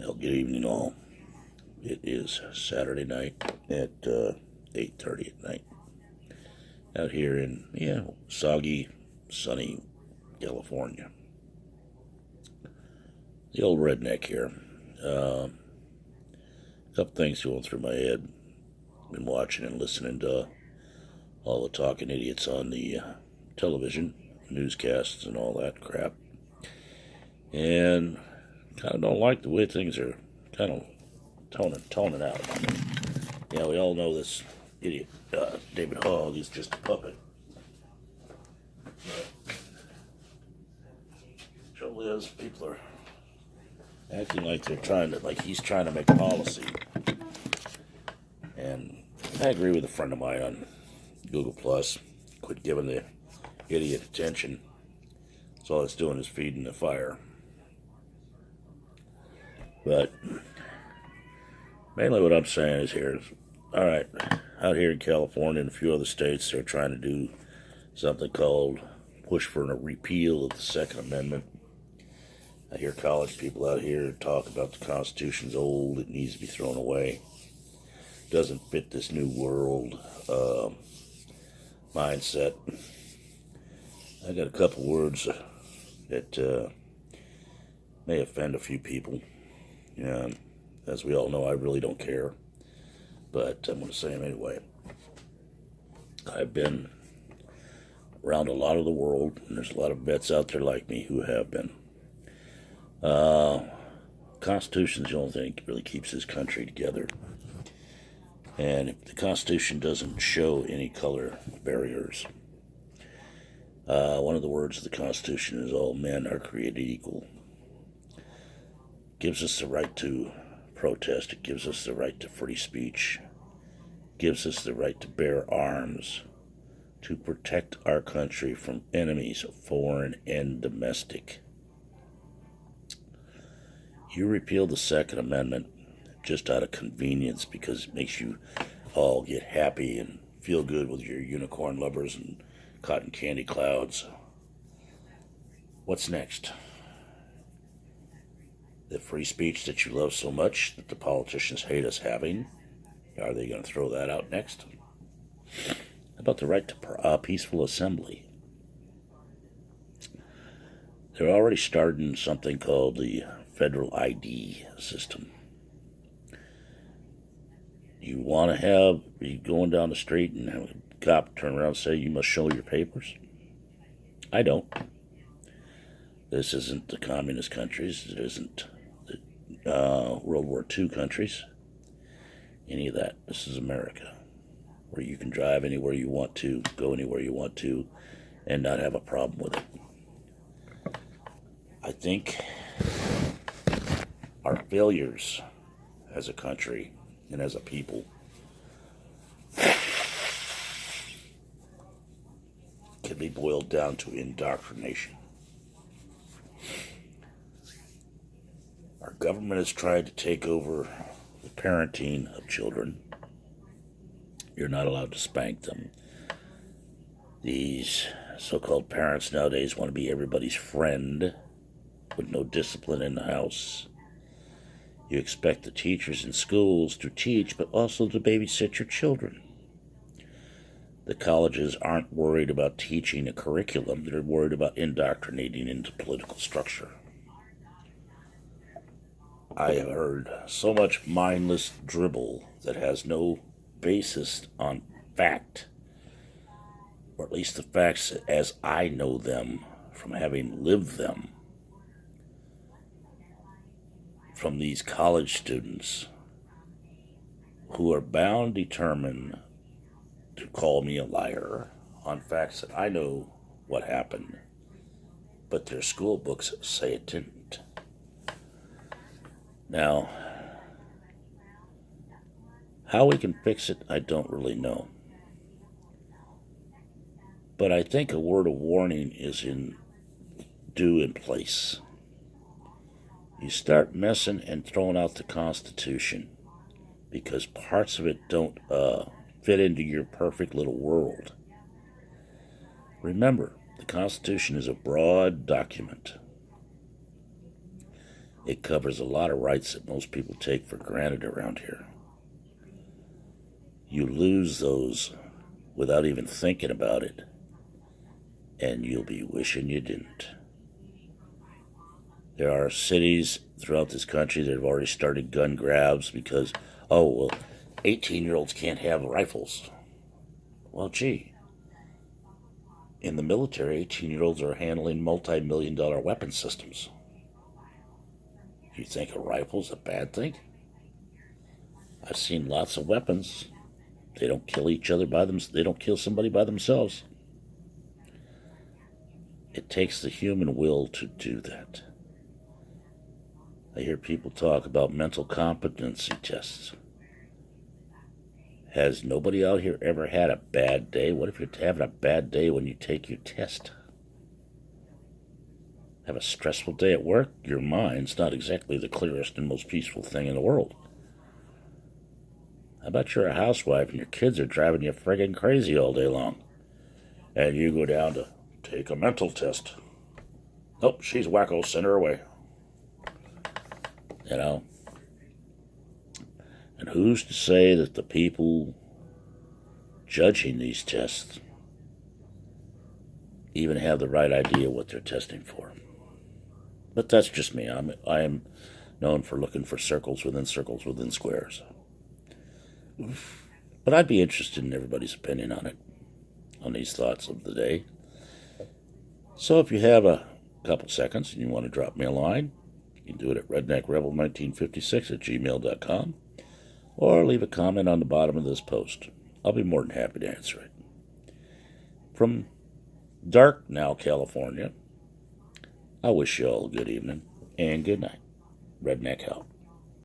Well, good evening, all. It is Saturday night at 8:30 at night out here in soggy, sunny California. The old redneck here. A couple things going through my head. Been watching and listening to all the talking idiots on the television, newscasts, and all that crap, and kind of don't like the way things are kind of toning out. Yeah, we all know this idiot, David Hogg, is just a puppet. But trouble is, people are acting like he's trying to make policy. And I agree with a friend of mine on Google Plus. Quit giving the idiot attention. That's all it's doing is feeding the fire. But mainly what I'm saying is alright, out here in California and a few other states, they're trying to do something called push for a repeal of the Second Amendment. I hear college people out here talk about the Constitution's old, it needs to be thrown away. Doesn't fit this new world mindset. I got a couple words that may offend a few people. Yeah, as we all know, I really don't care, but I'm going to say them anyway. I've been around a lot of the world, and there's a lot of vets out there like me who have been. Constitution's the only thing that really keeps this country together. And if the Constitution doesn't show any color barriers, one of the words of the Constitution is all men are created equal. Gives us the right to protest. It gives us the right to free speech. Gives us the right to bear arms to protect our country from enemies, foreign and domestic. You repeal the Second Amendment just out of convenience because it makes you all get happy and feel good with your unicorn lovers and cotton candy clouds. What's next? The free speech that you love so much that the politicians hate us having, are they going to throw that out next? How about the right to peaceful assembly? They're already starting something called the federal ID system. You want to be going down the street and have a cop turn around and say you must show your papers? I don't. This isn't the communist countries. It isn't the World War II countries. Any of that. This is America, where you can drive anywhere you want to, go anywhere you want to, and not have a problem with it. I think our failures as a country and as a people can be boiled down to indoctrination. Our government has tried to take over the parenting of children. You're not allowed to spank them. These so-called parents nowadays want to be everybody's friend with no discipline in the house. You expect the teachers in schools to teach, but also to babysit your children. The colleges aren't worried about teaching a curriculum. They're worried about indoctrinating into political structure. I have heard so much mindless dribble that has no basis on fact, or at least the facts as I know them from having lived them, from these college students who are bound, determined to call me a liar on facts that I know what happened, but their school books say it didn't. Now, how we can fix it, I don't really know. But I think a word of warning is due in place. You start messing and throwing out the Constitution because parts of it don't fit into your perfect little world. Remember, the Constitution is a broad document. It covers a lot of rights that most people take for granted around here. You lose those without even thinking about it, and you'll be wishing you didn't. There are cities throughout this country that have already started gun grabs because, 18-year-olds can't have rifles. Well, gee, in the military, 18-year-olds are handling multi-million-dollar weapon systems. You think a rifle's a bad thing? I've seen lots of weapons. They don't kill each other by them. They don't kill somebody by themselves. It takes the human will to do that. I hear people talk about mental competency tests. Has nobody out here ever had a bad day? What if you're having a bad day when you take your test? Have a stressful day at work? Your mind's not exactly the clearest and most peaceful thing in the world. How about you're a housewife and your kids are driving you friggin' crazy all day long? And you go down to take a mental test. Nope, she's wacko, send her away. You know? And who's to say that the people judging these tests even have the right idea what they're testing for? But that's just me. I am known for looking for circles within squares. But I'd be interested in everybody's opinion on it, on these thoughts of the day. So if you have a couple seconds and you want to drop me a line, you can do it at redneckrebel1956@gmail.com or leave a comment on the bottom of this post. I'll be more than happy to answer it. From dark now, California, I wish you all a good evening and good night. Redneck out.